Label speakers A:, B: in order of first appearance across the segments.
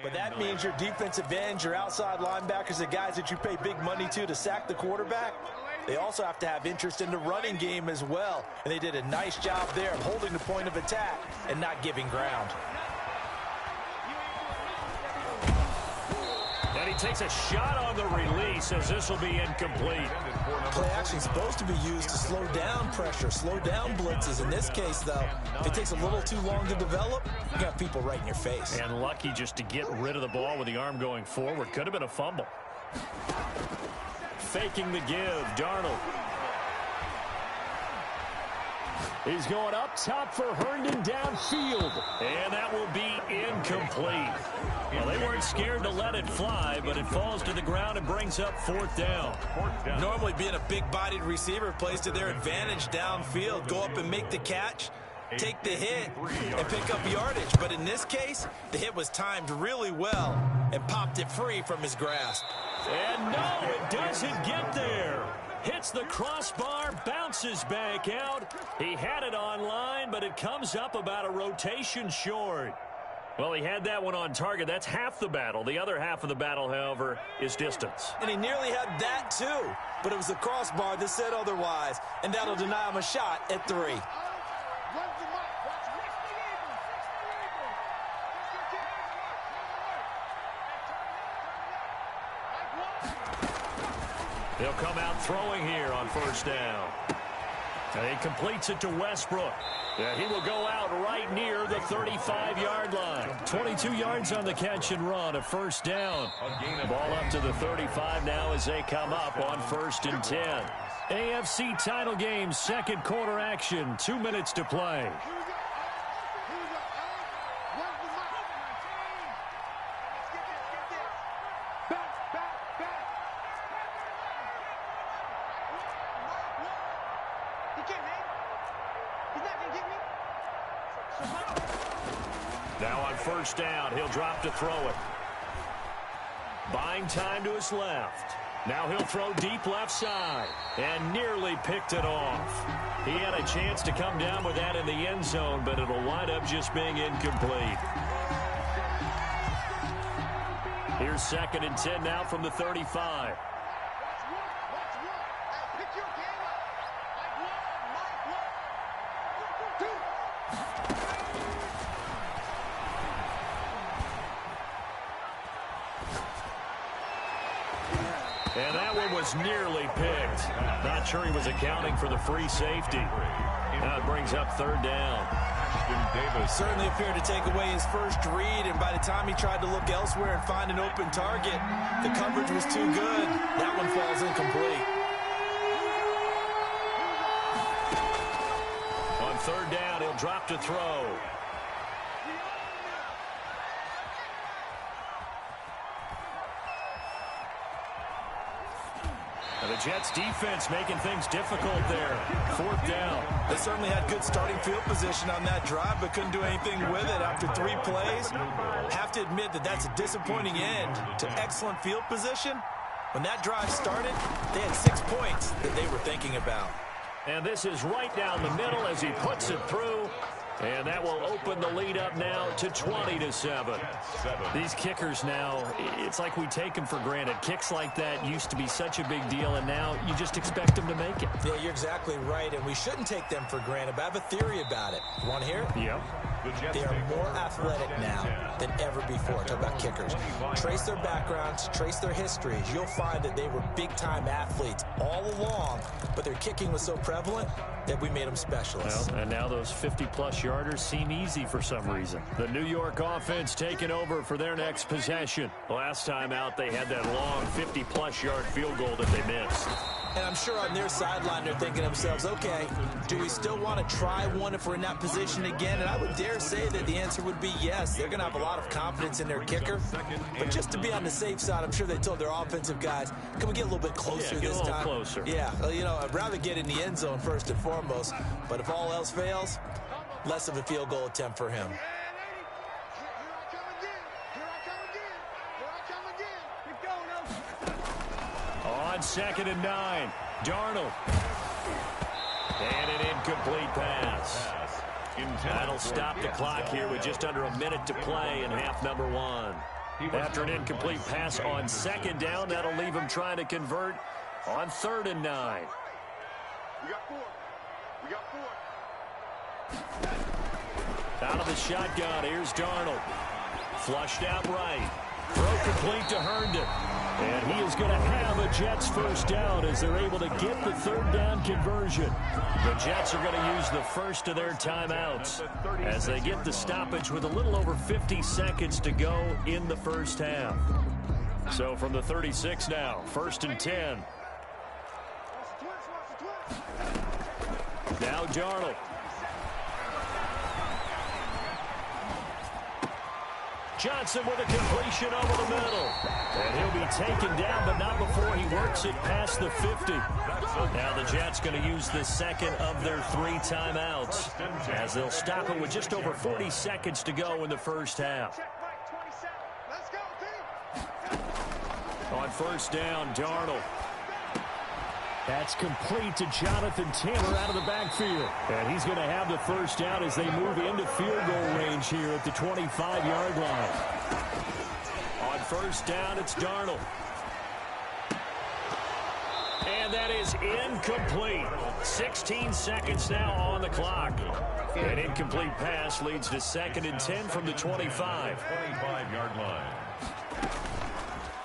A: But that means your defensive ends, your outside linebackers, the guys that you pay big money to sack the quarterback, they also have to have interest in the running game as well. And they did a nice job there of holding the point of attack and not giving ground.
B: And he takes a shot on the release as this will be incomplete.
A: Play action supposed to be used to slow down pressure, slow down blitzes. In this case, though, if it takes a little too long to develop, you got people right in your face.
B: And lucky just to get rid of the ball with the arm going forward. Could have been a fumble. Faking the give, Darnold. He's going up top for Herndon downfield. And that will be incomplete. Well, they weren't scared to let it fly, but it falls to the ground and brings up fourth down.
A: Normally being a big-bodied receiver plays to their advantage downfield. Go up and make the catch, take the hit, and pick up yardage. But in this case, the hit was timed really well and popped it free from his grasp.
B: And no, it doesn't get there. Hits the crossbar, bounces back out. He had it on line, but it comes up about a rotation short. Well, he had that one on target. That's half the battle. The other half of the battle, however, is distance.
A: And he nearly had that, too. But it was the crossbar that said otherwise, and that'll deny him a shot at 3.
B: They'll come out throwing here on first down. And he completes it to Westbrook. Yeah, he will go out right near the 35-yard line. 22 yards on the catch and run, a first down. Ball up to the 35 now as they come up on 1st and 10. AFC title game, second quarter action, 2 minutes to play. Now on first down, he'll drop to throw it. Buying time to his left. Now he'll throw deep left side and nearly picked it off. He had a chance to come down with that in the end zone, but it'll wind up just being incomplete. Here's 2nd and 10 now from the 35. And that one was nearly picked. Not sure he was accounting for the free safety. Now it brings up 3rd down.
A: Certainly appeared to take away his first read, and by the time he tried to look elsewhere and find an open target, the coverage was too good. That one falls incomplete.
B: On 3rd down, he'll drop to throw. The Jets defense making things difficult there. 4th down.
A: They certainly had good starting field position on that drive, but couldn't do anything with it after 3 plays. Have to admit that that's a disappointing end to excellent field position. When that drive started, they had 6 points that they were thinking about.
B: And this is right down the middle as he puts it through. And that will open the lead up now to 20-7. These kickers now, it's like we take them for granted. Kicks like that used to be such a big deal, and now you just expect them to make it.
A: Yeah, you're exactly right, and we shouldn't take them for granted, but I have a theory about it. You want to hear it?
B: Yep.
A: They are more athletic now than ever before. Talk about kickers. Trace their backgrounds, trace their histories. You'll find that they were big-time athletes all along, but their kicking was so prevalent that we made them specialists.
B: Well, and now those 50-plus yarders seem easy for some reason. The New York offense taking over for their next possession. Last time out, they had that long 50-plus yard field goal that they missed.
A: And I'm sure on their sideline they're thinking to themselves, okay, do we still want to try one if we're in that position again? And I would dare say that the answer would be yes. They're going to have a lot of confidence in their kicker. But just to be on the safe side, I'm sure they told their offensive guys, can we get a little bit closer this time?
B: Get a little closer.
A: Yeah, you know, I'd rather get in the end zone first and foremost. But if all else fails, less of a field goal attempt for him.
B: On 2nd and 9, Darnold. And an incomplete pass. That'll stop the clock here with just under a minute to play in half number 1. After an incomplete pass on second down, that'll leave him trying to convert on 3rd and 9.
C: We got 4. We got 4.
B: Out of the shotgun, here's Darnold. Flushed out right. Throw complete to Herndon. And he is going to have a Jets first down as they're able to get the 3rd down conversion. The Jets are going to use the first of their timeouts as they get the stoppage with a little over 50 seconds to go in the first half. So from the 36 now, 1st and 10. Now Darnold. Johnson with a completion over the middle. And he'll be taken down, but not before he works it past the 50. Now the Jets going to use the second of their 3 timeouts as they'll stop it with just over 40 seconds to go in the first half. On 1st down, Darnold. That's complete to Jonathan Taylor out of the backfield. And he's going to have the first down as they move into field goal range here at the 25-yard line. On 1st down, it's Darnold. And that is incomplete. 16 seconds now on the clock. An incomplete pass leads to 2nd and 10 from the 25.
C: 25-yard line.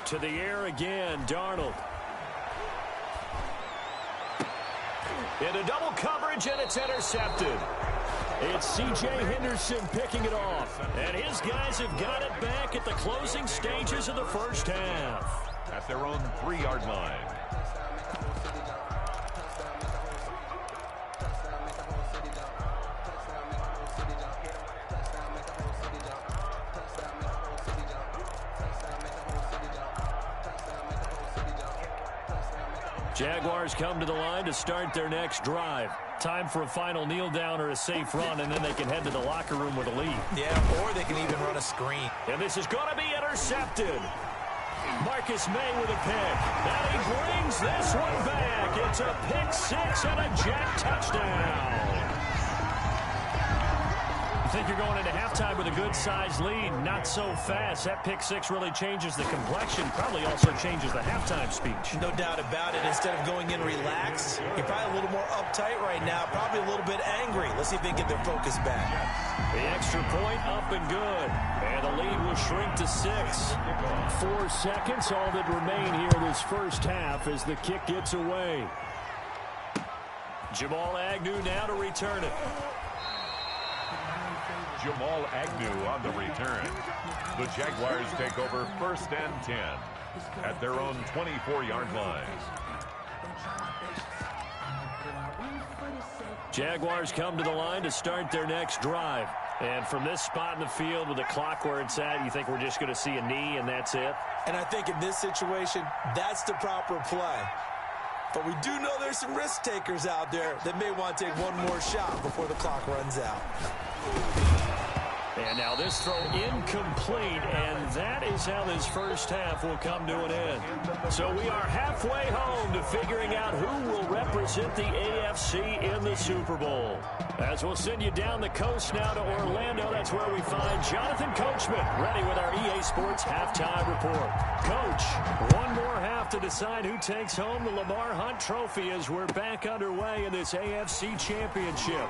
B: To the air again, Darnold. Into double coverage, and it's intercepted. It's C.J. Henderson picking it off. And his guys have got it back at the closing stages of the first half.
C: At their own 3-yard line.
B: Jaguars come to the line to start their next drive. Time for a final kneel down or a safe run, and then they can head to the locker room with a lead.
A: Yeah, or they can even run a screen.
B: And this is going to be intercepted. Marcus May with a pick. And he brings this one back. It's a pick 6 and a Jet touchdown. I think you're going into halftime with a good-sized lead. Not so fast. That pick 6 really changes the complexion. Probably also changes the halftime speech.
A: No doubt about it. Instead of going in relaxed, you're probably a little more uptight right now. Probably a little bit angry. Let's see if they can get their focus back.
B: The extra point up and good. And the lead will shrink to 6. 4 seconds, all that remain here this first half as the kick gets away. Jamal Agnew now to return it.
C: Jamal Agnew on the return. The Jaguars take over 1st and 10 at their own 24-yard line.
B: Jaguars come to the line to start their next drive. And from this spot in the field with the clock where it's at, you think we're just going to see a knee and that's it?
A: And I think in this situation, that's the proper play. But we do know there's some risk takers out there that may want to take one more shot before the clock runs out.
B: And now this throw incomplete, and that is how this first half will come to an end. So we are halfway home to figuring out who will represent the AFC in the Super Bowl. As we'll send you down the coast now to Orlando, that's where we find Jonathan Coachman ready with our EA Sports Halftime Report. Coach, one more half to decide who takes home the Lamar Hunt Trophy as we're back underway in this AFC Championship.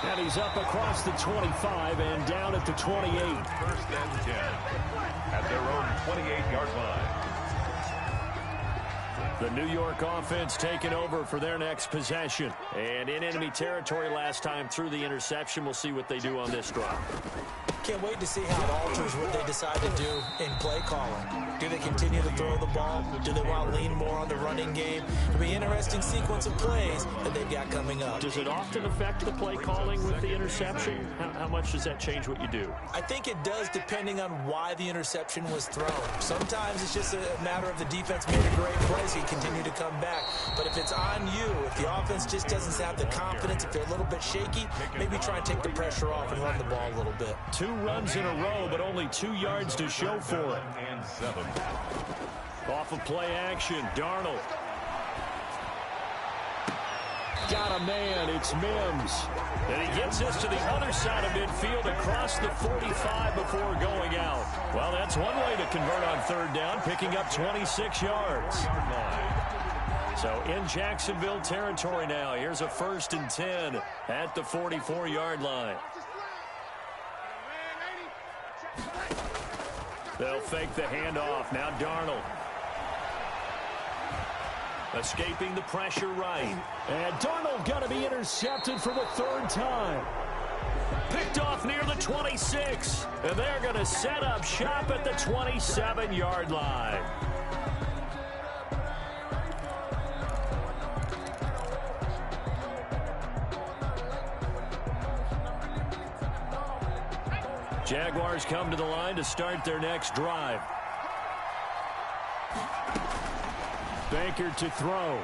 B: And he's up across the 25 and down at the 28.
C: 1st and 10 at their own 28-yard line.
B: The New York offense taking over for their next possession. And in enemy territory last time through the interception. We'll see what they do on this drive.
A: Can't wait to see how it alters what they decide to do in play calling. Do they continue to throw the ball? Do they want to lean more on the running game? It'll be an interesting sequence of plays that they've got coming up.
B: Does it often affect the play calling with the interception? How much does that change what you do?
A: I think it does depending on why the interception was thrown. Sometimes it's just a matter of the defense made a great play, so you continue to come back. But if it's on you, if the offense just doesn't have the confidence, if they're a little bit shaky, maybe try and take the pressure off and run the ball a little bit.
B: 2 runs in a row, but only 2 yards to show for it.
C: And 7.
B: Off of play action, Darnold. got a man. It's Mims. And he gets this to the other side of midfield across the 45 before going out. Well, that's one way to convert on third down, picking up 26 yards. So in Jacksonville territory now. Here's a 1st and 10 at the 44-yard line. They'll fake the handoff. Now Darnold. Escaping the pressure right. And Darnold got to be intercepted for the 3rd time. Picked off near the 26. And they're going to set up shop at the 27-yard line. Jaguars come to the line to start their next drive. Baker to throw.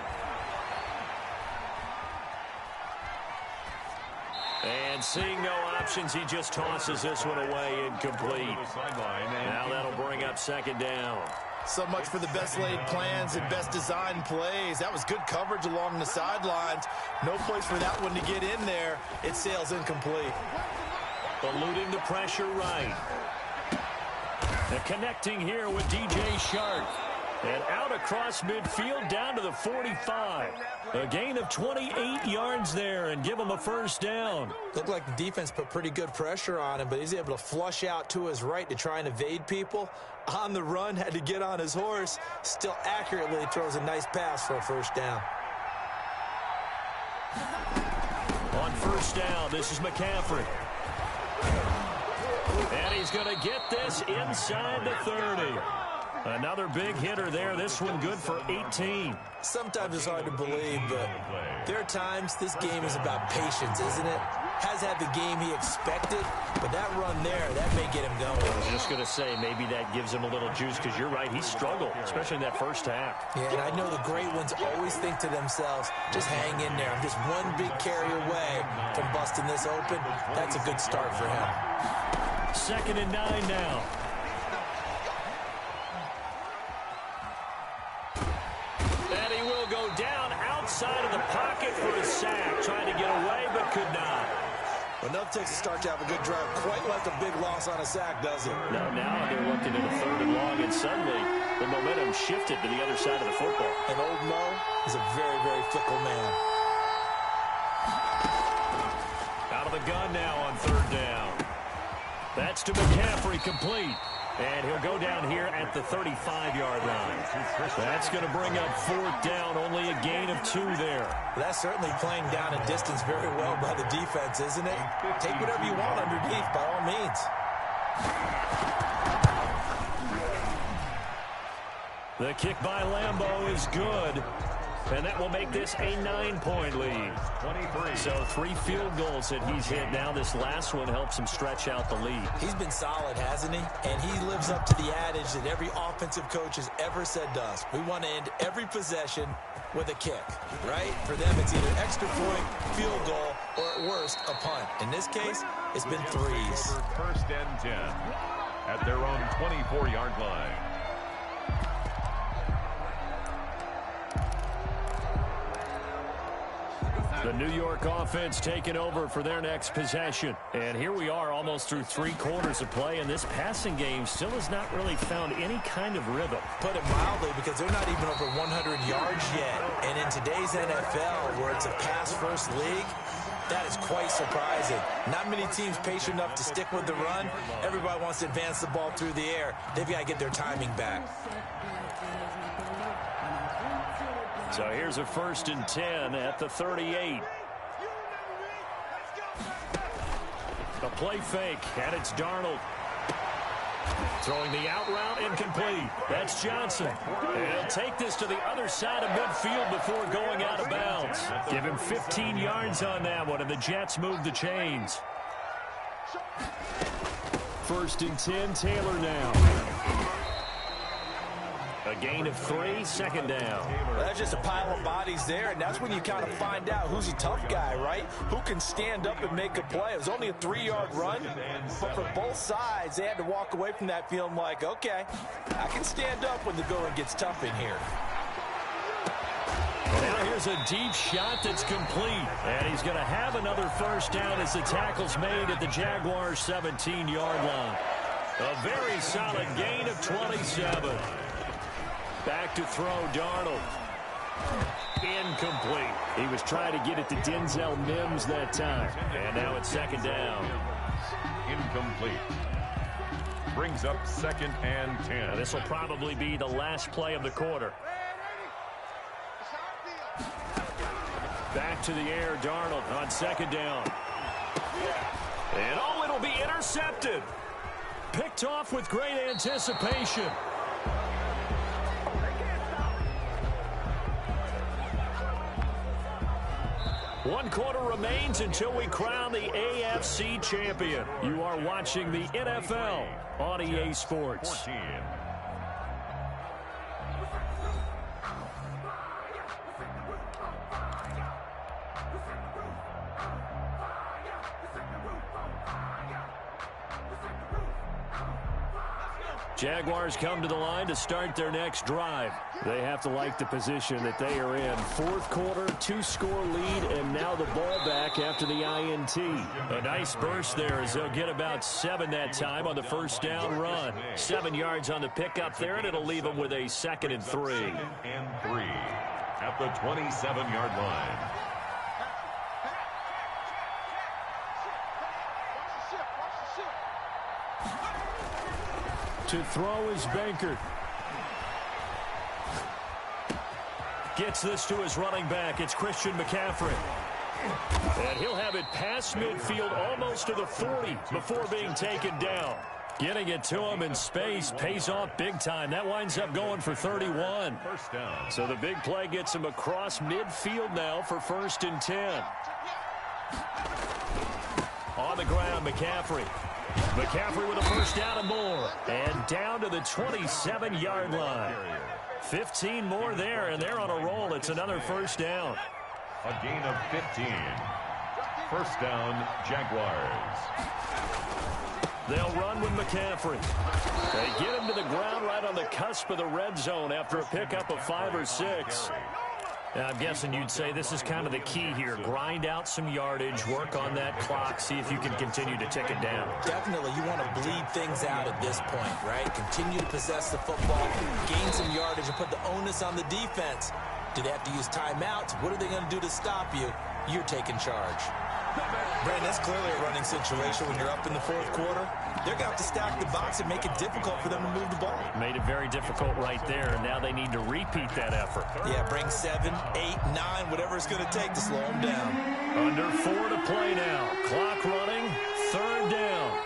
B: And seeing no options, he just tosses this one away incomplete. Now that'll bring up 2nd down.
A: So much for the best laid plans and best designed plays. That was good coverage along the sidelines. No place for that one to get in there. It sails incomplete.
B: Eluding the pressure right. And connecting here with DJ Shark. And out across midfield down to the 45. A gain of 28 yards there and give him a 1st down.
A: Looked like the defense put pretty good pressure on him, but he's able to flush out to his right to try and evade people. On the run, had to get on his horse. Still accurately throws a nice pass for a 1st down.
B: On 1st down, this is McCaffrey. And he's going to get this inside the 30. Another big hitter there. This one good for 18.
A: Sometimes it's hard to believe, but there are times this game is about patience, isn't it? Has had the game he expected, but that run there, that may get him going.
B: I was just going to say, maybe that gives him a little juice, because you're right, he struggled, especially in that 1st half.
A: Yeah, and I know the great ones always think to themselves, just hang in there. I'm just one big carry away from busting this open. That's a good start for him.
B: 2nd and 9 now. And he will go down outside of the pocket for a sack. Trying to get away, but could not.
A: Enough takes a start to have a good drive. Quite like a big loss on a sack, does it?
B: No, now they're looking at a 3rd and long, and suddenly the momentum shifted to the other side of the football.
A: And old Mo is a very, very fickle man.
B: Out of the gun now on 3rd down. That's to McCaffrey, complete. And he'll go down here at the 35-yard line. That's going to bring up 4th down, only a gain of 2 there.
A: That's certainly playing down a distance very well by the defense, isn't it? Take whatever you want underneath, by all means.
B: The kick by Lambeau is good. And that will make this a 9-point lead. 23. So 3 field goals that he's hit now. This last one helps him stretch out the lead.
A: He's been solid, hasn't he? And he lives up to the adage that every offensive coach has ever said to us. We want to end every possession with a kick, right? For them, it's either extra point, field goal, or at worst, a punt. In this case, it's been 3s.
C: 1st and 10 at their own 24-yard line.
B: The New York offense taking over for their next possession. And here we are almost through 3 quarters of play, and this passing game still has not really found any kind of rhythm.
A: Put it mildly, because they're not even over 100 yards yet. And in today's NFL, where it's a pass-first league, that is quite surprising. Not many teams patient enough to stick with the run. Everybody wants to advance the ball through the air. They've got to get their timing back.
B: So here's a 1st and 10 at the 38. A play fake, and it's Darnold. Throwing the out route, incomplete. That's Johnson. And he'll take this to the other side of midfield before going out of bounds. Give him 15 yards on that one, and the Jets move the chains. 1st and 10, Taylor now. A gain of 3, 2nd down.
A: Well, that's just a pile of bodies there, and that's when you kind of find out who's a tough guy, right? Who can stand up and make a play. It was only a 3-yard run, but for both sides, they had to walk away from that feeling like, okay, I can stand up when the going gets tough in here.
B: And now here's a deep shot that's complete. And he's going to have another first down as the tackle's made at the Jaguars' 17-yard line. A very solid gain of 27. Back to throw, Darnold. Incomplete. He was trying to get it to Denzel Mims that time. And now it's second down.
C: Incomplete. Brings up 2nd and 10.
B: This will probably be the last play of the quarter. Back to the air, Darnold on second down. And oh, it'll be intercepted. Picked off with great anticipation. One quarter remains until we crown the AFC champion. You are watching the NFL on EA Sports.
C: 14.
B: Jaguars come to the line to start their next drive. They have to like the position that they are in. Fourth quarter, 2-score lead, and now the ball back after the INT. A nice burst there as they'll get about 7 that time on the first down run. 7 yards on the pickup there, and it'll leave them with a 2nd and 3.
C: 2nd and 3 at the 27-yard line.
B: To throw is Bankert. Gets this to his running back. It's Christian McCaffrey. And he'll have it past midfield almost to the 40 before being taken down. Getting it to him in space pays off big time. That winds up going for 31.
C: First down.
B: So the big play gets him across midfield now for 1st and 10. On the ground, McCaffrey. McCaffrey with a first down and more. And down to the 27-yard line. 15 more there, and they're on a roll. It's another first down.
C: A gain of 15. First down, Jaguars.
B: They'll run with McCaffrey. They get him to the ground right on the cusp of the red zone after a pickup of 5 or 6. I'm guessing you'd say this is kind of the key here. Grind out some yardage, work on that clock, see if you can continue to tick it down.
A: Definitely, you want to bleed things out at this point, right? Continue to possess the football, gain some yardage, and put the onus on the defense. Do they have to use timeouts? What are they going to do to stop you? You're taking charge. Brandon, that's clearly a running situation when you're up in the fourth quarter. They're going to have to stack the box and make it difficult for them to move the ball.
B: Made it very difficult right there, and now they need to repeat that effort.
A: Yeah, bring 7, 8, 9, whatever it's going to take to slow them down.
B: Under 4 to play now. Clock running, 3rd down.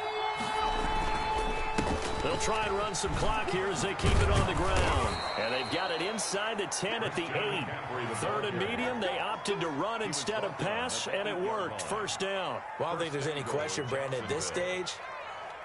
B: They'll try and run some clock here as they keep it on the ground. And they've got it inside the 10 at the 8. 3rd and medium, they opted to run instead of pass, and it worked. First down.
A: Well, I don't think there's any question, Brandon, at this stage,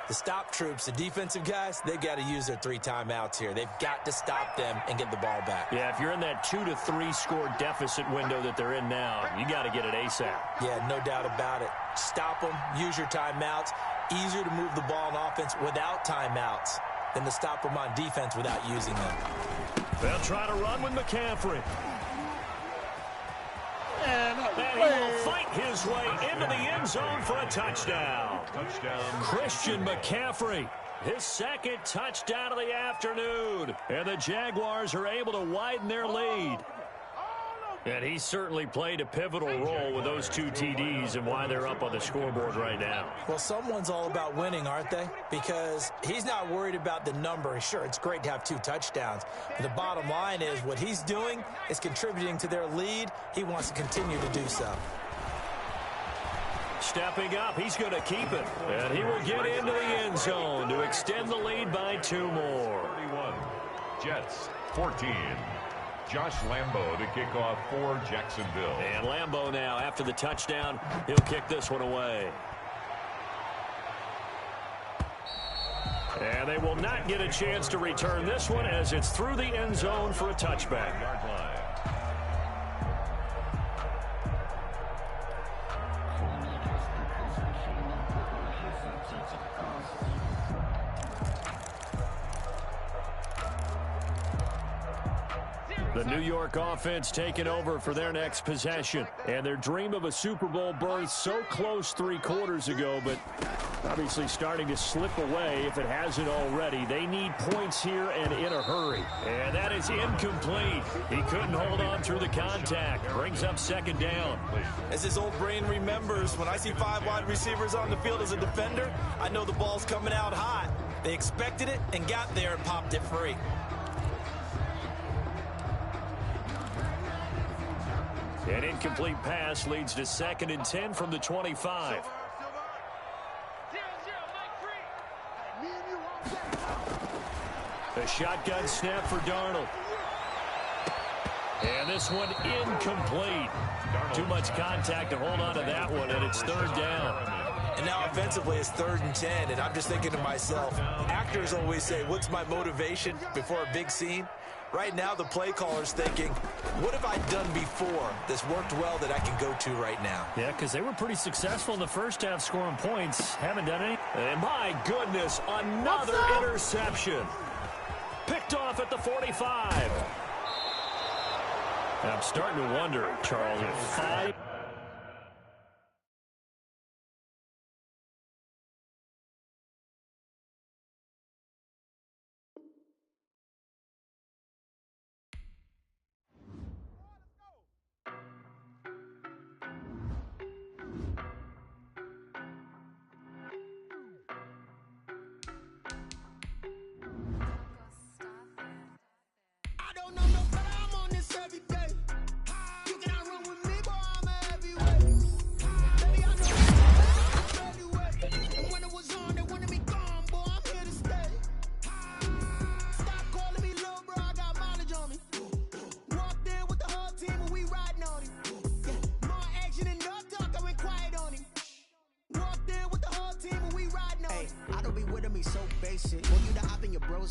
A: the stop troops, the defensive guys, they've got to use their 3 timeouts here. They've got to stop them and get the ball back.
B: Yeah, if you're in that 2 to 3 score deficit window that they're in now, you got to get it ASAP.
A: Yeah, no doubt about it. Stop them, use your timeouts. Easier to move the ball on offense without timeouts than to stop them on defense without using them.
B: They'll try to run with McCaffrey. And he will fight his way into the end zone for a touchdown. Christian McCaffrey, his 2nd touchdown of the afternoon. And the Jaguars are able to widen their lead. And he certainly played a pivotal role with those 2 TDs and why they're up on the scoreboard right now.
A: Well, someone's all about winning, aren't they? Because he's not worried about the number. Sure, it's great to have 2 touchdowns. But the bottom line is what he's doing is contributing to their lead. He wants to continue to do so.
B: Stepping up, he's going to keep it. And he will get into the end zone to extend the lead by 2 more.
C: 31, Jets, 14. Josh Lambo to kick off for Jacksonville.
B: And Lambo now, after the touchdown, he'll kick this one away. And they will not get a chance to return this one as it's through the end zone for a touchback.
C: Yard line.
B: The New York offense taking over for their next possession. And their dream of a Super Bowl berth so close 3 quarters ago, but obviously starting to slip away if it hasn't already. They need points here and in a hurry. And that is incomplete. He couldn't hold on through the contact. Brings up 2nd down.
A: As his old brain remembers, when I see 5 wide receivers on the field as a defender, I know the ball's coming out hot. They expected it and got there and popped it free.
B: An incomplete pass leads to 2nd and 10 from the 25. A shotgun snap for Darnold. And this one incomplete. Too much contact to hold on to that one, and it's 3rd down.
A: And now offensively it's 3rd and 10, and I'm just thinking to myself, actors always say, what's my motivation before a big scene? Right now the play caller's thinking, what have I done before that's worked well that I can go to right now?
B: Yeah, because they were pretty successful in the first half scoring points. Haven't done any. And my goodness, another interception. Picked off at the 45. And I'm starting to wonder, Charles, if 5...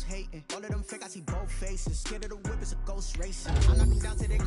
D: Hating. All of them fake, I see both faces. Scared of the whip, it's a ghost racing. I knock them down to their